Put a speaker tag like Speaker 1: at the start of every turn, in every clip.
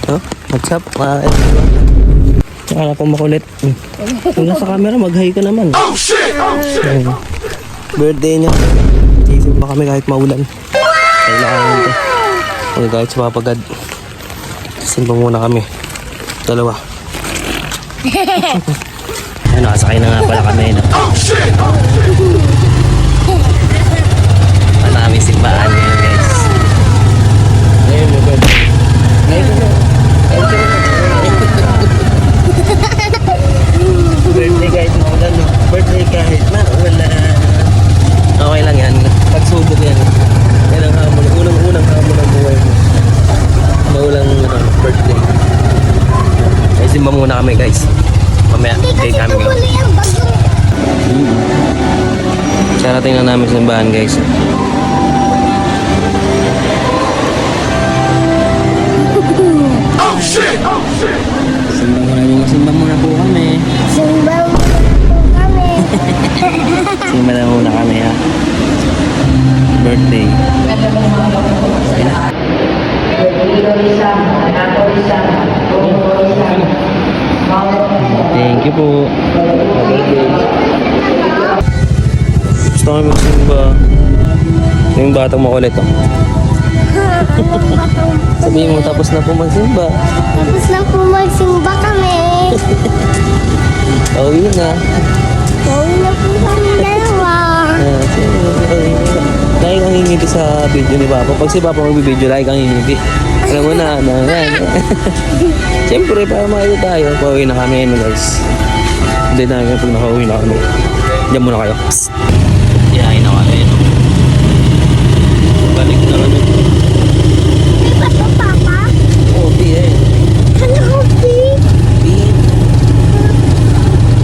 Speaker 1: Oh, what's up? Wala pang makulit. Kung nasa camera, mag-hi ka naman. Oh, shit! Oh, shit! Birthday niya. Isip pa kami kahit maulan. Kailangan ito. Okay, kahit sa papagad. Simpa muna kami. Dalawa. Ano, nakasakay na nga pala kami. No? Oh, shit! Oh, shit! Maraming simbaan ngayon, guys. Ngayon, my birthday. Ngayon na. Birthday kahit maulan. Birthday kahit maulan. Okay lang yan. Pagsubok yan. Yan ang hamon. Unang hamon ng buhay mo. Maulang birthday. Ay, simba muna kami, guys. Mamaya, update kami ngayon. Sarating na namin simbahan, guys. Oh shit! Oh shit! Simba muna po kami.
Speaker 2: Simba muna po kami.
Speaker 1: Simba na muna kami, ha. Birthday. Thank you po. Gusto kami magsimba. Yung batang makulit, oh. Sabihin mo, tapos na po magsimba.
Speaker 2: Tapos na po magsimba kami.
Speaker 1: Pauwi na.
Speaker 2: Pauwi na po kami dalawa.
Speaker 1: Lagi kang hingiti sa video ni Papa. Pag si Papa magbibideo, lagi kang hingiti. Alam mo na, siyempre, para makita tayo, pauwi na kami, guys. Hindi namin pag nakauwi na kami. Diyan muna kayo. Psst. Diyahin na kami. Balik na kami.
Speaker 2: Di ba ito, Papa?
Speaker 1: Oo, eh.
Speaker 2: Ano, Di?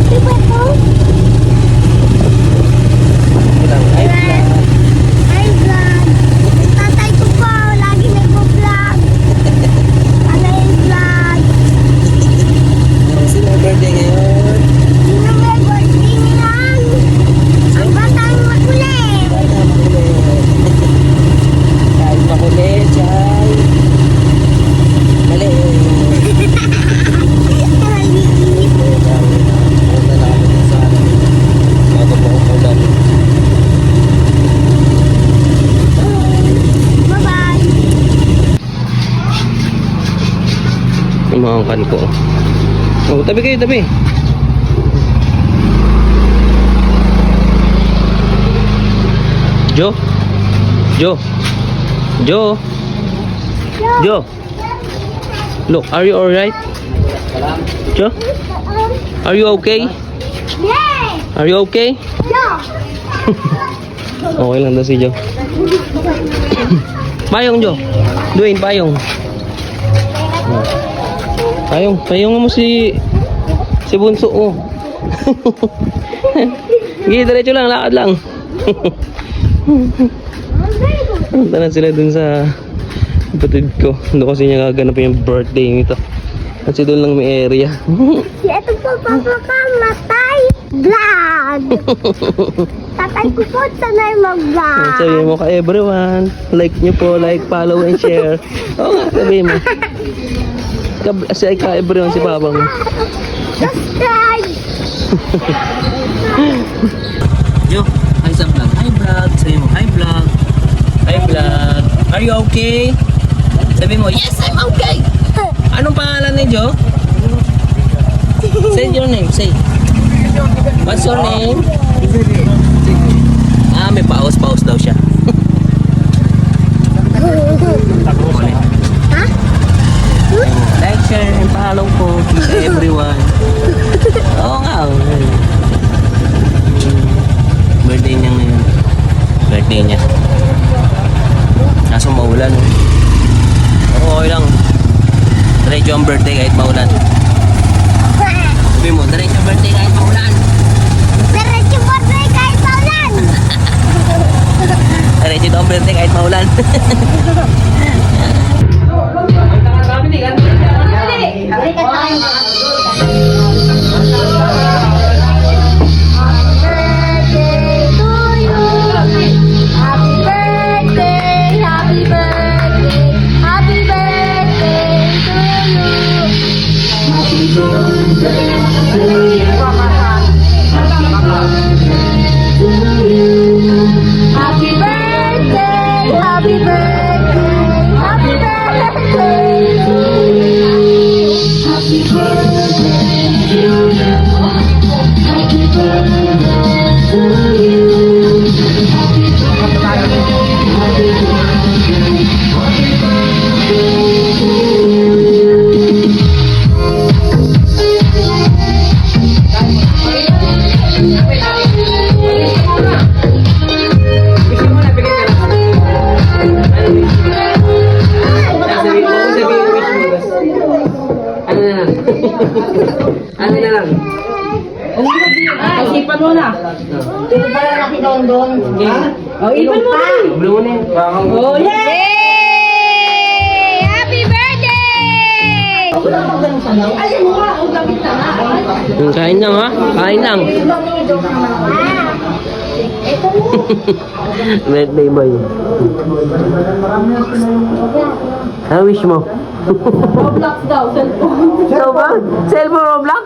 Speaker 2: Di ba ito? Hi, vlog. Tatay ko po, lagi nagpo-vlog. Ano yung vlog?
Speaker 1: Sino birthday ngayon?
Speaker 2: Sino may birthday niyan? Ang batang makulit.
Speaker 1: Kahit makulit, chay. Mali. Punta na kami sa bago po akong ulan.
Speaker 2: Bye-bye.
Speaker 1: Umangkan ko. Oh, tabi kayo, tabi. Jo? Jo? Look, are you alright? Jo? Are you okay?
Speaker 2: Yay!
Speaker 1: Are you okay?
Speaker 2: Yeah!
Speaker 1: Okay lang daw si Jo. Payong, Jo. Duin, payong. Payong mo si Bunso, oh. Sige, diretso lang, lakad lang. Punta na sila dun sa kapatid ko. Doon kasi niya gaganapin yung birthday nito. Kasi doon lang may area.
Speaker 2: Si ito po, Papa ka, matay vlog! Tatay ko po, sanay mag-vlog.
Speaker 1: Sabi mo ka everyone, like nyo po, like, follow, and share. Oo nga, sabi mo. Kasi ka everyone si Papa mo.
Speaker 2: Subscribe!
Speaker 1: Jo, hi sa vlog. Hi vlog. Sabi mo, hi vlog. Hi vlog. Are you okay? Sabi mo, yes, I'm okay. Anong pangalan ni Jo? Say your name, say. What's your name? Ah, may paus daw siya.
Speaker 2: Ha?
Speaker 1: Like, share, and follow po to everyone. Oo nga. Birthday niya ngayon. Birthday niya. Kaso maulan. Oo, okay lang. Diretso ang birthday kahit maulan. Sabi mo, diretso ang birthday kahit maulan.
Speaker 2: Diretso birthday kahit paulan!
Speaker 1: Diretso ang birthday kahit maulan.
Speaker 2: Happy birthday, happy birthday, happy birthday
Speaker 1: Ano na lang?
Speaker 3: Isipan mo na.
Speaker 2: Ito pala laki doon.
Speaker 3: O, ipan mo na.
Speaker 1: Blue na yun.
Speaker 3: Oh, yeah!
Speaker 2: Happy birthday!
Speaker 3: Ayun mo nga, o gamit na nga.
Speaker 1: Kain lang ha? Kain lang. Birthday boy. Ano wish mo?
Speaker 3: Roblox daw, cellphone.
Speaker 1: Ikaw ba? Cellphone Roblox?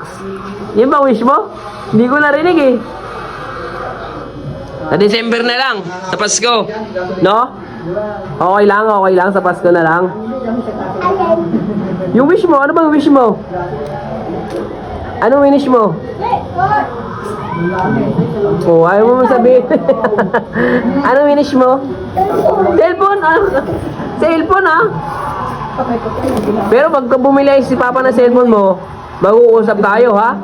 Speaker 1: Yan ba wish mo? Hindi ko narinig eh. Sa December na lang, sa Pasko. No? Okay lang, sa Pasko na lang. Yung wish mo, ano bang wish mo? Anong wish mo? Oh, ayaw mo sabihin. Anong wish mo? Cellphone, ah. Cellphone, ah. Pero pagka bumili si Papa ng cellphone mo, mag-uusap tayo, ha?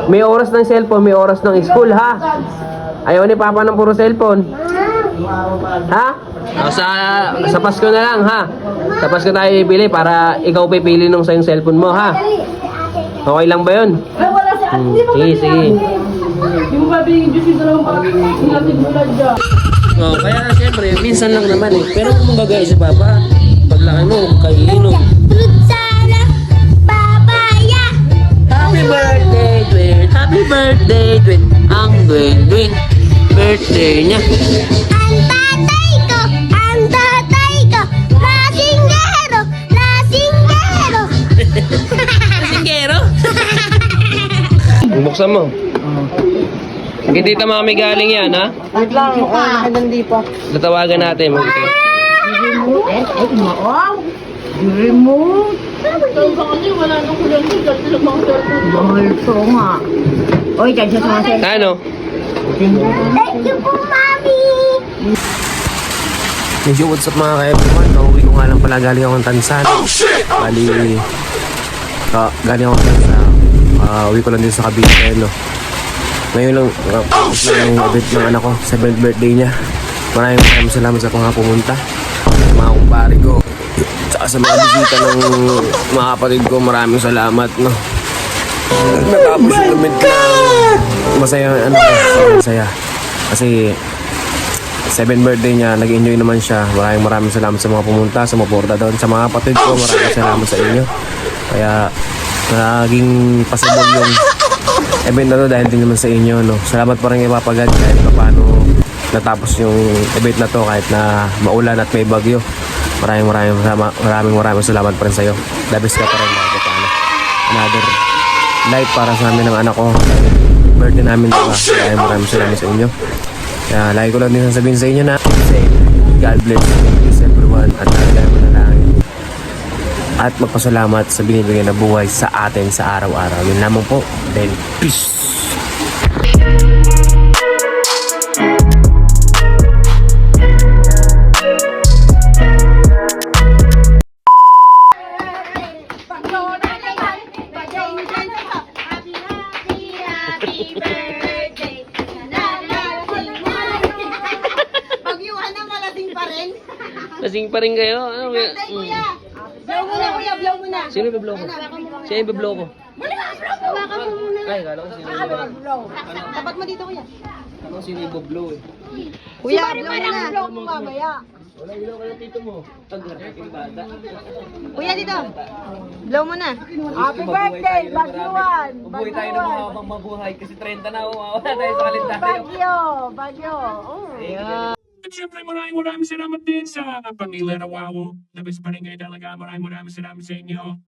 Speaker 1: May oras ng cellphone, may oras ng school, ha? Ayaw ni Papa ng puro cellphone. Ha? O, sa Pasko na lang, ha? Sa Pasko tayo ibili para ikaw pipili nung sa'yong cellphone mo, ha? Okay lang ba yun?
Speaker 3: Ay, wala si Ate. Hindi mo
Speaker 1: Sige,
Speaker 3: bili
Speaker 1: sige.
Speaker 3: Ate. Hindi mo babili yung juice yung dalawang ilatid mo lang dyan.
Speaker 1: Oh, kaya siyempre, minsan lang naman eh. Pero kung magagaya si Papa, paglaki mo, kaiinom.
Speaker 2: Fruit salad, papaya.
Speaker 1: Happy birthday, Dwayne! Happy birthday, Dwayne! Ang Dwayne. Birthday niya.
Speaker 2: Ang tatay ko, lasinggero.
Speaker 1: Singero? Buksan mo. Kay Tita Mami galing yan, ha?
Speaker 3: Wait lang, hindi pa.
Speaker 1: Tatawagan natin.
Speaker 3: Remote. Sa kasi wala nang kulang ko. Dahil sila mga cellphone.
Speaker 2: Bulso nga. Oy, dyan siya sa mga
Speaker 1: Ano?
Speaker 2: Thank you po, Mami.
Speaker 1: Medyo what's up mga ka-everyone? Nauwi ko nga lang pala galing akong Tansan. Bali, galing akong Tansan. Uwi ko lang din sa Cavite, no? Ngayon lang, tapos lang yung event ng anak ko, 7th birthday niya. Maraming salamat sa mga pumunta. Sa mga kumpare ko. Tsaka sa mga bisita ng mga kapatid ko, maraming salamat, no? Natapos yung event na masaya ang anak ko. Masaya. Kasi 7th birthday niya, nag-enjoy naman siya. Maraming salamat sa mga pumunta, sa mga doon. Sa mga kapatid ko, maraming salamat sa inyo. Kaya, naging possible yung event na to dahil din naman sa inyo, no? Salamat pa rin kay Papa God kahit pa paano natapos yung event na to kahit na maulan at may bagyo. Maraming salamat pa rin sa'yo. The best ka pa rin kahit paano. Another life para sa amin ng anak ko. Birthday namin, diba? Maraming salamat sa inyo. Kaya lagi ko lang din sasabihin sa inyo na God bless everyone at talagang manalangin at magpasalamat sa binibigay na buhay sa atin sa araw-araw. Yun lamang po. Then, peace!
Speaker 2: Happy birthday.
Speaker 3: Bagyuhan na malasing pa rin.
Speaker 1: Lasing pa rin kayo. Ano,
Speaker 3: Blow muna kuya, blow muna.
Speaker 1: Sino yung biblow ko? Siya yung biblow ko.
Speaker 2: Hawakan mo muna.
Speaker 1: Ay, kala ko sino yung biblow.
Speaker 3: Blow. Tapat mo dito kuya.
Speaker 1: Ako sino yung biblow eh.
Speaker 3: Kuya, blow muna. Blow mo mamaya.
Speaker 1: Wala ilaw kayo tito mo. Pag-harap yung bata.
Speaker 3: Kuya dito. Blow mo na. Happy birthday, Bagyuhan.
Speaker 1: Mabuhay tayo ng mga habang mabuhay kasi 30 na wala tayo sa kalendaryo.
Speaker 3: Bagyo. Oh.
Speaker 4: At syempre maraming salamat din sa pamilya na Wawo. Labis pa rin kayo talaga. Maraming salamat sa inyo.